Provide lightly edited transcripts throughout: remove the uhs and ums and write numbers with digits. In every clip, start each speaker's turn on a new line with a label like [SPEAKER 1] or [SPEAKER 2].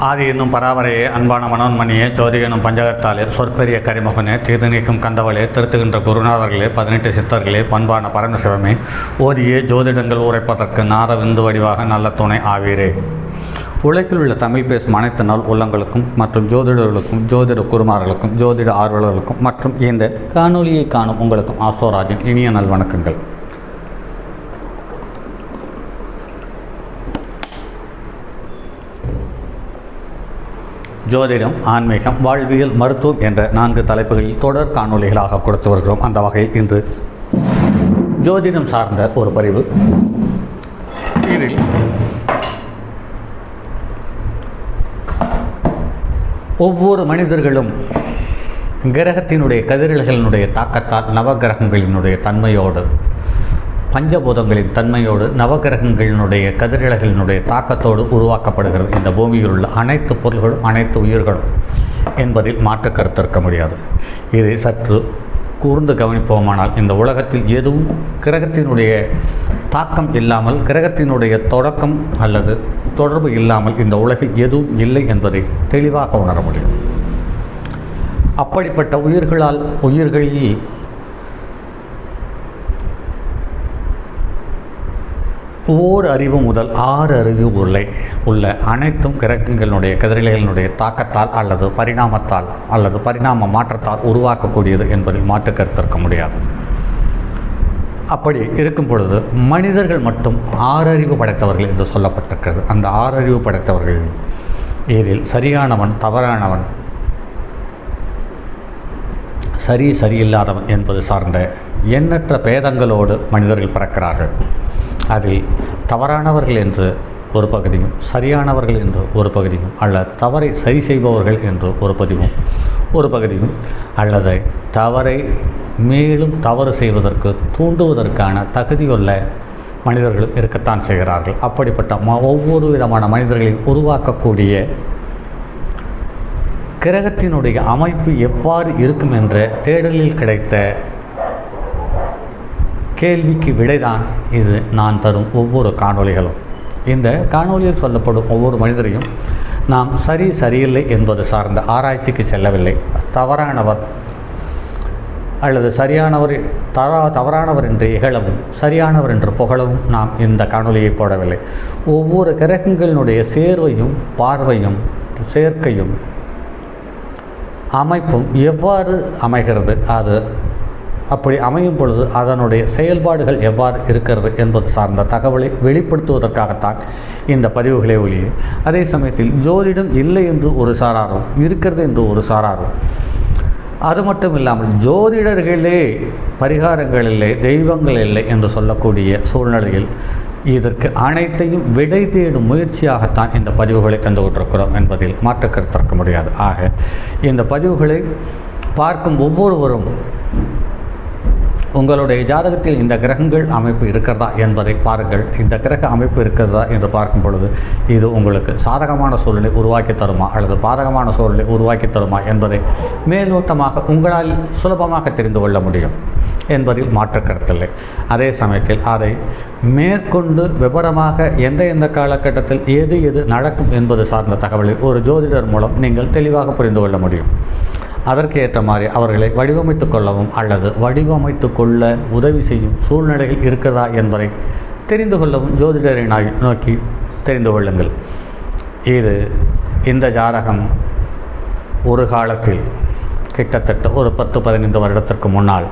[SPEAKER 1] ஆதி என்னும் பராவரையே, அன்பான மனோன்மணியே, ஜோதி எனும் பஞ்சகத்தாலே, சொற்பெரிய கரிமுகனே, தீது நீக்கும் கந்தவளே, திருத்துகின்ற குருநாதர்களே, 18 சித்தர்களே, பண்பான பரமசிவமே, ஓதியே ஜோதிடங்கள் உரைப்பதற்கு நாத விந்து வடிவாக நல்ல துணை ஆவீரே. உலகில் உள்ள தமிழ் பேசும் அனைத்து நாள் உள்ளங்களுக்கும் மற்றும் ஜோதிடர்களுக்கும், ஜோதிட குருமார்களுக்கும், ஜோதிட ஆர்வலர்களுக்கும் மற்றும் இந்த காணொலியை காணும் உங்களுக்கும் ஆஸ்ட்ரோராஜின் இனிய நல்வணக்கங்கள். ஜோதிடம், ஆன்மீகம், வாழ்வியல், மருத்துவம் என்ற 4 தலைப்புகளில் தொடர் காணொலிகளாக கொடுத்து வருகிறோம். அந்த வகையில் இன்று ஜோதிடம் சார்ந்த ஒரு பதிவு. இதில் ஒவ்வொரு மனிதர்களும் கிரகத்தினுடைய கதிரலைகளினுடைய தாக்கத்தால் நவகிரகங்களினுடைய தன்மையோடு, பஞ்சபூதங்களின் தன்மையோடு, நவகிரகங்களினுடைய கதிரலைகளினுடைய தாக்கத்தோடு உருவாக்கப்படுகிறது இந்த பூமியில் உள்ள அனைத்து பொருள்களும், அனைத்து உயிர்களும் என்பதில் மாற்று கருத்து இருக்க முடியாது. இதை சற்று கூர்ந்து கவனிப்போமானால் இந்த உலகத்தில் எதுவும் கிரகத்தினுடைய தாக்கம் இல்லாமல், கிரகத்தினுடைய தொடக்கம் அல்லது தொடர்பு இல்லாமல் இந்த உலகில் எதுவும் இல்லை என்பதை தெளிவாக உணர முடியும். அப்படிப்பட்ட உயிர்களில் ஓர் அறிவு முதல் 6 அறிவு உள்ள அனைத்தும் கிரகங்களினுடைய கதிரலைகளினுடைய தாக்கத்தால் அல்லது பரிணாமத்தால் அல்லது பரிணாம மாற்றத்தால் உருவாக்கக்கூடியது என்பதில் மாற்று கருத்து இருக்க முடியாது. அப்படி இருக்கும் பொழுது மனிதர்கள் மட்டும் 6 அறிவு படைத்தவர்கள் என்று சொல்லப்பட்டிருக்கிறது. அந்த 6 அறிவு படைத்தவர்கள் இதில் சரியானவன், தவறானவன், சரியில்லாதவன் என்பது சார்ந்த எண்ணற்ற பேதங்களோடு மனிதர்கள் பிறக்கிறார்கள். அதில் தவறானவர்கள் என்று ஒரு பகுதியும், சரியானவர்கள் என்று ஒரு பகுதியும், அல்லது தவறை சரி செய்பவர்கள் என்று ஒரு பகுதியும், அல்லது தவறை மேலும் தவறு செய்வதற்கு தூண்டுவதற்கான தகுதியுள்ள மனிதர்களும் இருக்கத்தான் செய்கிறார்கள். அப்படிப்பட்ட ஒவ்வொரு விதமான மனிதர்களையும் உருவாக்கக்கூடிய கிரகத்தினுடைய அமைப்பு எவ்வாறு இருக்கும் என்ற தேடலில் கிடைத்த கேள்விக்கு விடைதான் இது நான் தரும் ஒவ்வொரு காணொளிகளும். இந்த காணொளியில் சொல்லப்படும் ஒவ்வொரு மனிதரையும் நாம் சரியில்லை என்பது சார்ந்த ஆராய்ச்சிக்கு செல்லவில்லை. தவறானவர் அல்லது தவறானவர் என்று இகழவும், சரியானவர் என்று புகழவும் நாம் இந்த காணொளியை போடவில்லை. ஒவ்வொரு கிரகங்களினுடைய சேர்வையும், பார்வையும், சேர்க்கையும், அமைப்பும் எவ்வாறு அமைகிறது, அது அப்படி அமையும் பொழுது அதனுடைய செயல்பாடுகள் எவ்வாறு இருக்கிறது என்பது சார்ந்த தகவலை வெளிப்படுத்துவதற்காகத்தான் இந்த பதிவுகளை ஒளியே. அதே சமயத்தில் ஜோதிடம் இல்லை என்று ஒரு சாராரும், இருக்கிறது என்று ஒரு சாராரும், அது மட்டும் இல்லாமல் ஜோதிடர்களே பரிகாரங்கள் இல்லை, தெய்வங்கள் இல்லை என்று சொல்லக்கூடிய சூழ்நிலையில் இதற்கு அனைத்தையும் விடை தேடும் முயற்சியாகத்தான் இந்த பதிவுகளை தந்து கொண்டிருக்கிறோம் என்பதில் மாற்று கருத்திருக்க முடியாது. ஆக இந்த பதிவுகளை பார்க்கும் ஒவ்வொருவரும் உங்களுடைய ஜாதகத்தில் இந்த கிரகங்கள் அமைப்பு இருக்கிறதா என்பதை பாருங்கள். இந்த கிரக அமைப்பு இருக்கிறதா என்று பார்க்கும் பொழுது இது உங்களுக்கு சாதகமான சூழலை உருவாக்கி தருமா அல்லது பாதகமான சூழலை உருவாக்கி தருமா என்பதை மேலோட்டமாக உங்களால் சுலபமாக தெரிந்து கொள்ள முடியும் என்பதில் மாற்று கருத்தில்லை. அதே சமயத்தில் அதை மேற்கொண்டு விவரமாக எந்த காலகட்டத்தில் எது நடக்கும் என்பது சார்ந்த தகவலை ஒரு ஜோதிடர் மூலம் நீங்கள் தெளிவாக புரிந்து கொள்ள முடியும். அதற்கு ஏற்ற மாதிரி அவர்களை வடிவமைத்து கொள்ளவும் அல்லது வடிவமைத்து கொள்ள உதவி செய்யும் சூழ்நிலைகள் இருக்கிறதா என்பதை தெரிந்து கொள்ளவும் ஜோதிடரை நோக்கி தெரிந்து கொள்ளுங்கள். இந்த ஜாதகம் ஒரு காலத்தில் கிட்டத்தட்ட ஒரு 10-15 வருடத்திற்கு முன்னால்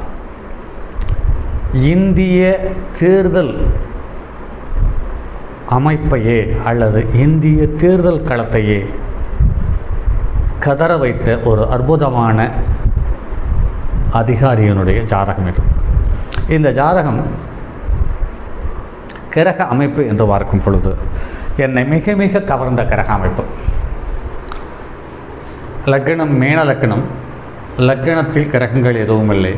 [SPEAKER 1] இந்திய தேர்தல் அமைப்பையே அல்லது இந்திய தேர்தல் களத்தையே கதற வைத்த ஒரு அற்புதமான அதிகாரியினுடைய ஜாதகம் இது. இந்த ஜாதகம் கிரக அமைப்பு என்று பார்க்கும் பொழுது என்னை மிக மிக கவர்ந்த கிரக அமைப்பு. லக்னம் மீன லக்னம். லக்னத்தில் கிரகங்கள் எதுவும் இல்லை.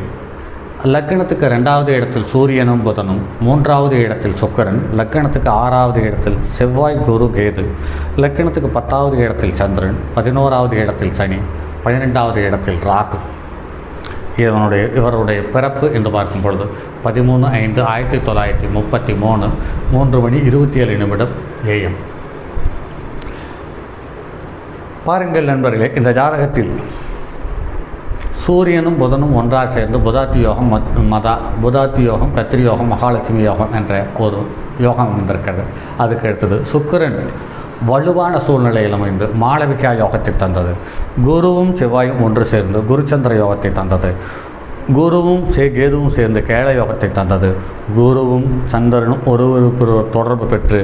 [SPEAKER 1] லக்னத்துக்கு 2வது இடத்தில் சூரியனும் புதனும், 3வது இடத்தில் சுக்கிரன், லக்னத்துக்கு 6வது இடத்தில் செவ்வாய், குரு, கேது, லக்னத்துக்கு 10வது இடத்தில் சந்திரன், 11வது இடத்தில் சனி, 12வது இடத்தில் ராகு. இவருடைய பிறப்பு என்று பார்க்கும் பொழுது 13/5/1933 3:27 AM. பாருங்கள் நண்பர்களே, இந்த ஜாதகத்தில் சூரியனும் புதனும் ஒன்றாக சேர்ந்து புதாத்தி யோகம் புதாத்தி யோகம், கத்திரி யோகம், மகாலட்சுமி யோகம் என்ற ஒரு யோகம் வந்திருக்கிறது. அதுக்கு அடுத்தது சுக்கிரன் வலுவான சூழ்நிலையில் அமைந்து மாளவிகா யோகத்தை தந்தது. குருவும் செவ்வாயும் ஒன்று சேர்ந்து குருச்சந்திர யோகத்தை தந்தது. குருவும் கேதுவும் சேர்ந்து கேள யோகத்தை தந்தது. குருவும் சந்திரனும் ஒருவருக்கு தொடர்பு பெற்று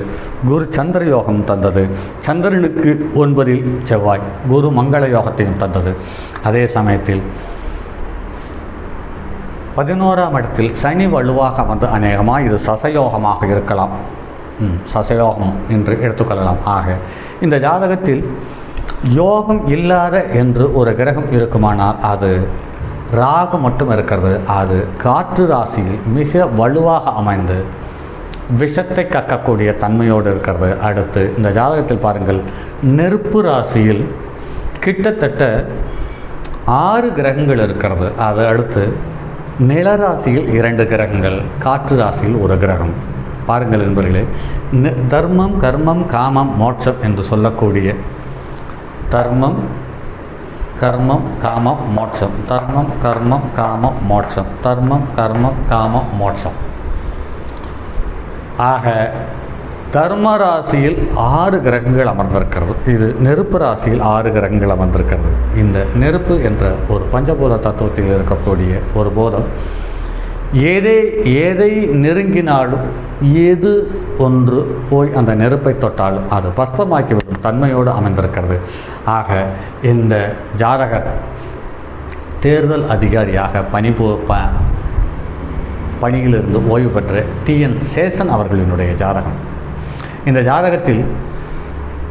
[SPEAKER 1] குரு சந்திர யோகம் தந்தது. சந்திரனுக்கு 9 செவ்வாய் குரு மங்கள யோகத்தையும் தந்தது. அதே சமயத்தில் 11ஆம் இடத்தில் சனி வலுவாக வந்து அநேகமாக இது சசயோகமாக இருக்கலாம், சசயோகம் என்று எடுத்துக்கொள்ளலாம். ஆக இந்த ஜாதகத்தில் யோகம் இல்லாத என்று ஒரு கிரகம் இருக்குமானால் அது ராகு மட்டும் இருக்கிறது. அது காற்று ராசியில் மிக வலுவாக அமைந்து விஷத்தை கக்கக்கூடிய தன்மையோடு இருக்கிறது. அடுத்து இந்த ஜாதகத்தில் பாருங்கள், நெருப்பு ராசியில் கிட்டத்தட்ட 6 கிரகங்கள் இருக்கிறது. அது அடுத்து நிலராசியில் 2 கிரகங்கள், காற்று ராசியில் 1 கிரகம். பாருங்கள் என்பர்களே, தர்மம் கர்மம் காமம் மோட்சம் என்று சொல்லக்கூடிய தர்மம் கர்மம் காமம் மோட்சம், தர்மம் கர்மம் காமம் மோட்சம், தர்மம் கர்மம் காமம் மோட்சம். ஆக தர்ம ராசியில் 6 கிரகங்கள் அமர்ந்திருக்கிறது. இது நெருப்பு ராசியில் 6 கிரகங்கள் அமர்ந்திருக்கிறது. இந்த நெருப்பு என்ற ஒரு பஞ்சபூத தத்துவத்தில் இருக்கக்கூடிய ஒரு போதம் எதை நெருங்கினாலும் எது ஒன்று போய் அந்த நெருப்பை தொட்டாலும் அது பஸ்பமாக்கிவிடும் தன்மையோடு அமைந்திருக்கிறது. ஆக இந்த ஜாதகர் தேர்தல் அதிகாரியாக பணியிலிருந்து ஓய்வு பெற்ற TN சேஷன் அவர்களினுடைய ஜாதகம். இந்த ஜாதகத்தில்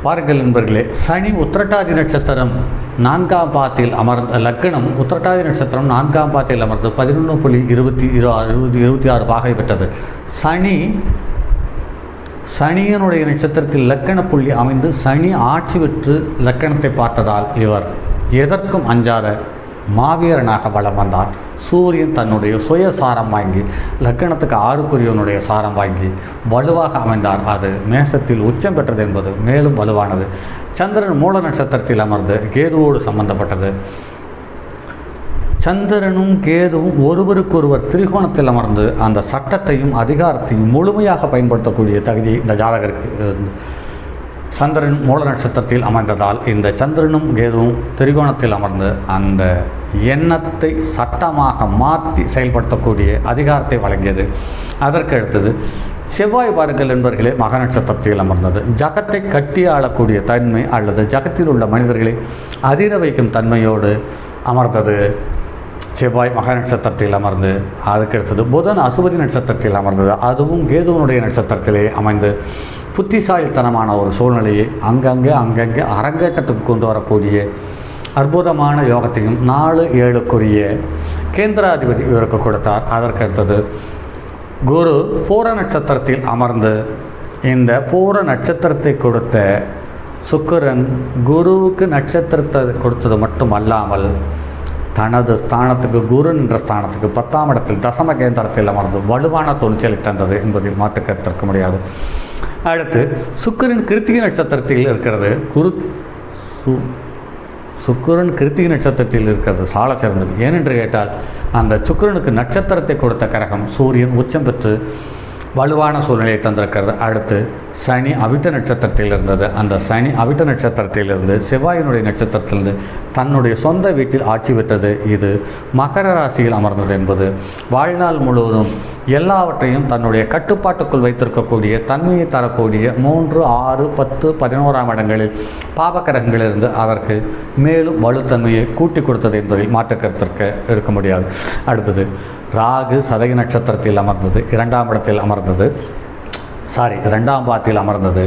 [SPEAKER 1] பாருங்கள் நண்பர்களே, சனி உத்திரட்டாதி நட்சத்திரம் 4ஆம் பாதத்தில் அமர்ந்த லக்னம் உத்திரட்டாதி நட்சத்திரம் 4ஆம் பாதத்தில் அமர்ந்து 11.26 பாகை பெற்றது. சனியனுடைய நட்சத்திரத்தில் லக்கண புள்ளி அமைந்து சனி ஆட்சி பெற்று லக்கணத்தை பார்த்ததால் இவர் எதற்கும் அஞ்சாத மாவீரனாக வலம் வந்தார். சூரியன் தன்னுடைய சுயசாரம் வாங்கி லக்கணத்துக்கு 6 சாரம் வாங்கி வலுவாக அமைந்தார். அது மேசத்தில் உச்சம் பெற்றது என்பது மேலும் வலுவானது. சந்திரன் மூல நட்சத்திரத்தில் அமர்ந்து கேதுவோடு சம்பந்தப்பட்டது. சந்திரனும் கேதுவும் ஒருவருக்கொருவர் திரிகோணத்தில் அமர்ந்து அந்த சட்டத்தையும் அதிகாரத்தையும் முழுமையாக பயன்படுத்தக்கூடிய தகுதி இந்த ஜாதகருக்கு சந்திரன் மூல நட்சத்திரத்தில் அமைந்ததால் இந்த சந்திரனும் கேதுவும் திரிகோணத்தில் அமர்ந்து அந்த எண்ணத்தை சட்டமாக மாற்றி செயல்படுத்தக்கூடிய அதிகாரத்தை வழங்கியது. அதற்கு அடுத்தது செவ்வாய் பாருங்கள் என்பர்களே, மக நட்சத்திரத்தில் அமர்ந்தது. ஜகத்தை கட்டி ஆளக்கூடிய தன்மை அல்லது ஜகத்தில் உள்ள மனிதர்களை அதிர வைக்கும் தன்மையோடு அமர்ந்தது செவ்வாய் மக நட்சத்திரத்தில் அமர்ந்து. அதுக்கடுத்தது புதன் அசுபதி நட்சத்திரத்தில் அமர்ந்தது. அதுவும் கேதுவனுடைய நட்சத்திரத்திலே அமைந்து புத்திசாலித்தனமான ஒரு சூழ்நிலையை அங்கங்கே அரங்கேற்றத்துக்கு கொண்டு வரக்கூடிய அற்புதமான யோகத்தையும் 4-7க்குரிய கேந்திராதிபதி இவருக்கு கொடுத்தார். அதற்கடுத்தது குரு பூர நட்சத்திரத்தில் அமர்ந்து இந்த பூர நட்சத்திரத்தை கொடுத்த சுக்கிரன் குருவுக்கு நட்சத்திரத்தை கொடுத்தது மட்டும் அல்லாமல் தனது ஸ்தானத்துக்கு குரு என்ற ஸ்தானத்துக்கு 10ஆம் இடத்தில் தசம கேந்திரத்தில் அமர்ந்து வலுவான துணிச்சலை தந்தது என்பதில் மாற்றுக்கருத்து இருக்க முடியாது. அடுத்து சுக்கிரன் கிருத்திகை நட்சத்திரத்தில் இருக்கிறது. சுக்கிரன் கிருத்திகை நட்சத்திரத்தில் இருக்கிறது சால சிறந்தது. ஏனென்று கேட்டால் அந்த சுக்கிரனுக்கு நட்சத்திரத்தை கொடுத்த கிரகம் சூரியன் உச்சம் பெற்று வலுவான சூழ்நிலையை தந்திருக்கிறது. அடுத்து சனி அவிட்ட நட்சத்திரத்தில் இருந்தது. அந்த சனி அவிட்ட நட்சத்திரத்திலிருந்து செவ்வாயினுடைய நட்சத்திரத்திலிருந்து தன்னுடைய சொந்த வீட்டில் ஆட்சி பெற்றது. இது மகர ராசியில் அமர்ந்தது என்பது வாழ்நாள் முழுவதும் எல்லாவற்றையும் தன்னுடைய கட்டுப்பாட்டுக்குள் வைத்திருக்கக்கூடிய தன்மையை தரக்கூடிய 3, 6, 10, 11ஆம் இடங்களில் பாவக்கிரகங்களிலிருந்து அதற்கு மேலும் வலுத்தன்மையை கூட்டி கொடுத்தது என்பதில் மாற்றுக்கருத்திற்கு இருக்க முடியாது. அடுத்தது ராகு சதய நட்சத்திரத்தில் அமர்ந்தது. 2ஆம் இடத்தில் அமர்ந்தது. 2ஆம் பாதத்தில் அமர்ந்தது.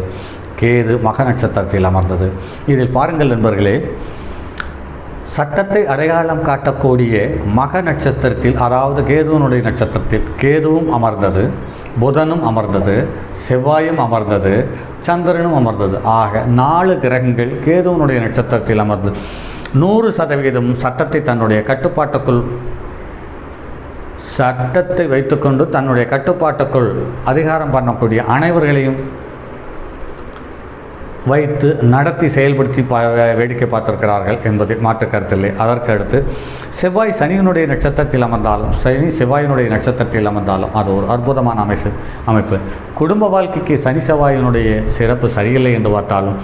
[SPEAKER 1] கேது மக நட்சத்திரத்தில் அமர்ந்தது. இதில் பாருங்கள் நண்பர்களே, சட்டத்தை அடையாளம் காட்டக்கூடிய மக நட்சத்திரத்தில் அதாவது கேதுவனுடைய நட்சத்திரத்தில் கேதுவும் அமர்ந்தது, புதனும் அமர்ந்தது, செவ்வாயும் அமர்ந்தது, சந்திரனும் அமர்ந்தது. ஆக 4 கிரகங்கள் கேதுவனுடைய நட்சத்திரத்தில் அமர்ந்து 100% சட்டத்தை தன்னுடைய கட்டுப்பாட்டுக்குள் சட்டத்தை வைத்துக்கொண்டு தன்னுடைய கட்டுப்பாட்டுக்குள் அதிகாரம் பண்ணக்கூடிய அனைவர்களையும் வைத்து நடத்தி செயல்படுத்தி வேடிக்கை பார்த்திருக்கிறார்கள் என்பதை மாற்று கருத்தில்லை. அதற்கு அடுத்து செவ்வாய் சனியினுடைய நட்சத்திரத்தில் அமர்ந்தாலும் சனி செவ்வாயினுடைய நட்சத்திரத்தில் அமர்ந்தாலும் அது ஒரு அற்புதமான அமைப்பு. குடும்ப வாழ்க்கைக்கு சனி செவ்வாயினுடைய சிறப்பு சரியில்லை என்று பார்த்தாலும்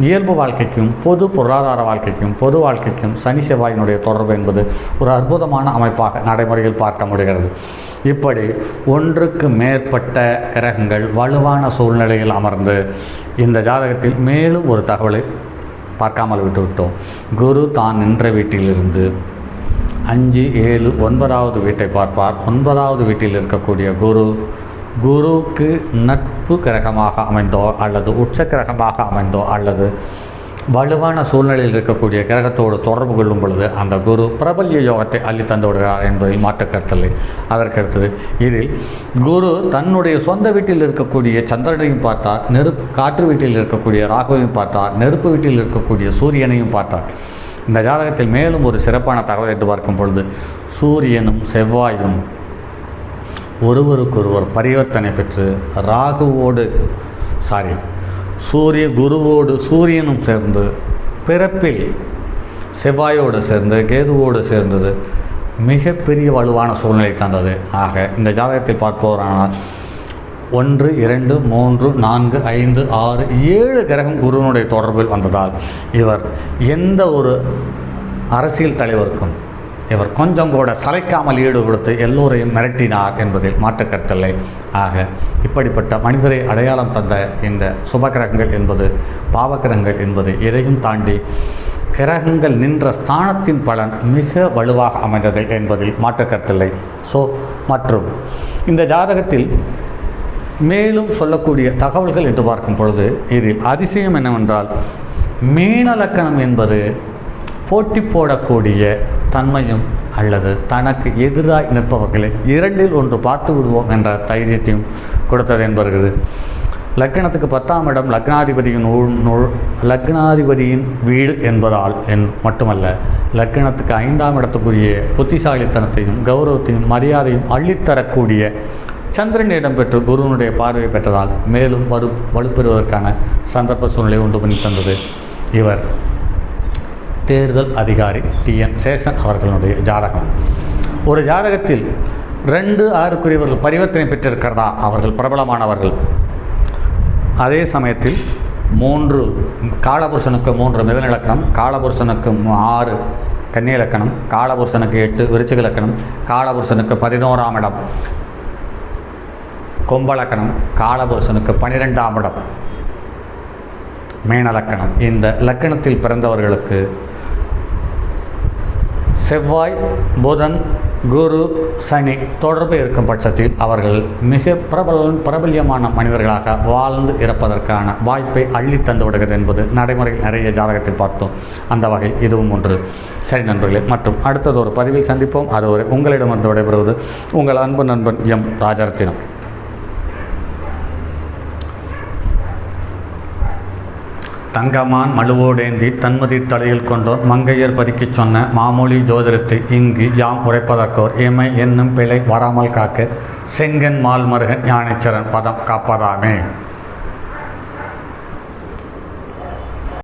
[SPEAKER 1] இயல்பு வாழ்க்கைக்கும் பொது பொருளாதார வாழ்க்கைக்கும் பொது வாழ்க்கைக்கும் சனி செவ்வாயினுடைய தொடர்பு என்பது ஒரு அற்புதமான அமைப்பாக நடைமுறையில் பார்க்க முடிகிறது. இப்படி ஒன்றுக்கு மேற்பட்ட கிரகங்கள் வலுவான சூழ்நிலையில் அமர்ந்து இந்த ஜாதகத்தில் மேலும் ஒரு தகவலை பார்க்காமல் விட்டுவிட்டோம். குரு தான் நின்ற வீட்டிலிருந்து 5, 7, 9வது வீட்டை பார்ப்பார். 9வது வீட்டில் இருக்கக்கூடிய குருவுக்கு நட்பு கிரகமாக அமைந்தோ அல்லது உச்ச கிரகமாக அமைந்தோ அல்லது வலுவான சூழ்நிலையில் இருக்கக்கூடிய கிரகத்தோடு தொடர்பு கொள்ளும் பொழுது அந்த குரு பிரபல்ய யோகத்தை அள்ளி தந்து விடுகிறார் என்பதில் மாற்று கருத்தில்லை. அதற்கடுத்தது இதில் குரு தன்னுடைய சொந்த வீட்டில் இருக்கக்கூடிய சந்திரனையும் பார்த்தார், காற்று வீட்டில் இருக்கக்கூடிய ராகுவையும் பார்த்தார், நெருப்பு வீட்டில் இருக்கக்கூடிய சூரியனையும் பார்த்தார். இந்த ஜாதகத்தில் மேலும் ஒரு சிறப்பான தகவல் என்று பார்க்கும் பொழுது சூரியனும் செவ்வாயும் ஒருவருக்கொருவர் பரிவர்த்தனை பெற்று குருவோடு சூரியனும் சேர்ந்து பிறப்பில் செவ்வாயோடு சேர்ந்து கேதுவோடு சேர்ந்தது மிகப்பெரிய வலுவான சூழ்நிலை தந்தது. ஆக இந்த ஜாதகத்தில் பார்ப்போரானால் 1, 2, 3, 4, 5, 6, 7 கிரகம் குருவினுடைய தொடர்பில் வந்ததால் இவர் எந்த ஒரு அரசியல் தலைவருக்கும் இவர் கொஞ்சம் கூட சளைக்காமல் ஈடு கொடுத்து எல்லோரையும் மிரட்டினார் என்பதில் மாற்று கருத்தில்லை. ஆக இப்படிப்பட்ட மனிதரை அடையாளம் தந்த இந்த சுபகிரகங்கள் என்பது பாவகிரகங்கள் என்பது எதையும் தாண்டி கிரகங்கள் நின்ற ஸ்தானத்தின் பலன் மிக வலுவாக அமைந்தது என்பதில் மாற்று கருத்தில்லை. மற்றும் இந்த ஜாதகத்தில் மேலும் சொல்லக்கூடிய தகவல்கள் என்று பார்க்கும் பொழுது இதில் அதிசயம் என்னவென்றால் மீன லக்கணம் என்பது போட்டி போடக்கூடிய தன்மையும் அல்லது தனக்கு எதிராக நிற்பவர்களை 2இல் 1 பார்த்து விடுவோம் என்ற தைரியத்தையும் கொடுத்தது என்பது. லக்னத்துக்கு 10ஆம் இடம் லக்னாதிபதியின் வீடு என்பதால் மட்டுமல்ல, லக்னத்துக்கு 5ஆம் இடத்துக்குரிய புத்திசாலித்தனத்தையும் கௌரவத்தையும் மரியாதையும் அள்ளித்தரக்கூடிய சந்திரன் இடம்பெற்று குருவனுடைய பார்வை பெற்றதால் மேலும் வலுப்பெறுவதற்கான சந்தர்ப்ப சூழ்நிலை உண்டு பண்ணி தந்தது. இவர் தேர்தல் அதிகாரி TN சேஷன் அவர்களுடைய ஜாதகம். ஒரு ஜாதகத்தில் 2, 6 பரிவர்த்தனை பெற்றிருக்கிறதா அவர்கள் பிரபலமானவர்கள். அதே சமயத்தில் 3 காலபுருஷனுக்கு 3 மிதுன இலக்கணம், காலபுருஷனுக்கு 6 கன்னி இலக்கணம், காலபுருஷனுக்கு 8 விருச்சிக இலக்கணம், காலபுருஷனுக்கு 11ஆம் இடம் கும்பலக்கணம், காலபுருஷனுக்கு 12ஆம் இடம் மீனலக்கணம். இந்த லக்கணத்தில் பிறந்தவர்களுக்கு செவ்வாய், புதன், குரு, சனி தொடர்பு இருக்கும் பட்சத்தில் அவர்கள் மிக பிரபல்யமான மனிதர்களாக வாழ்ந்து இறப்பதற்கான வாய்ப்பை அள்ளி தந்து விடுகிறது என்பது நடைமுறையில் நிறைய ஜாதகத்தில் பார்த்தோம். அந்த வகையில் இதுவும் ஒன்று. சரி நண்பர்களே, மற்றும் அடுத்தது ஒரு பதிவில் சந்திப்போம். அதுவரை உங்களிடமிருந்து விடைபெறுவது உங்கள் அன்பு நண்பன் M. ராஜரத்தினம். தங்கமான் மழுவோடேந்தி தன்மதி தலையில் கொண்டோர் மங்கையர் பறிக்கச் சொன்ன மாமொழி ஜோதிடத்தை இங்கு யாம் உரைப்பதற்கோர் எமை என்னும் பிழை வராமல் காக்க செங்கன் மால் மருகன் ஞானேச்சரன் பதம் காப்பதாமே.